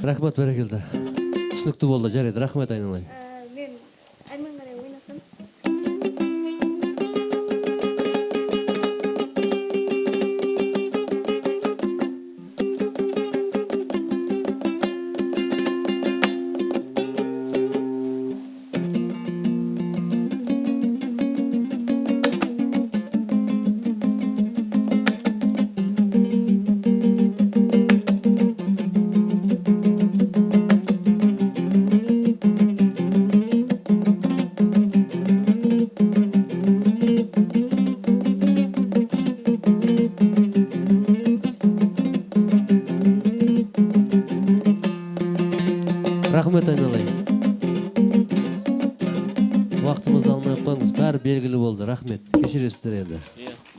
Рахмат берекелді. Түсінікті болды, жарайды. Рахмет айналайын. Мен әнмен қарай ойнасам. Рахмет айналайын. Уақытымызды алмай қойыңыз. Бәрі белгілі болды. Рахмет. Кешіресіздер енді.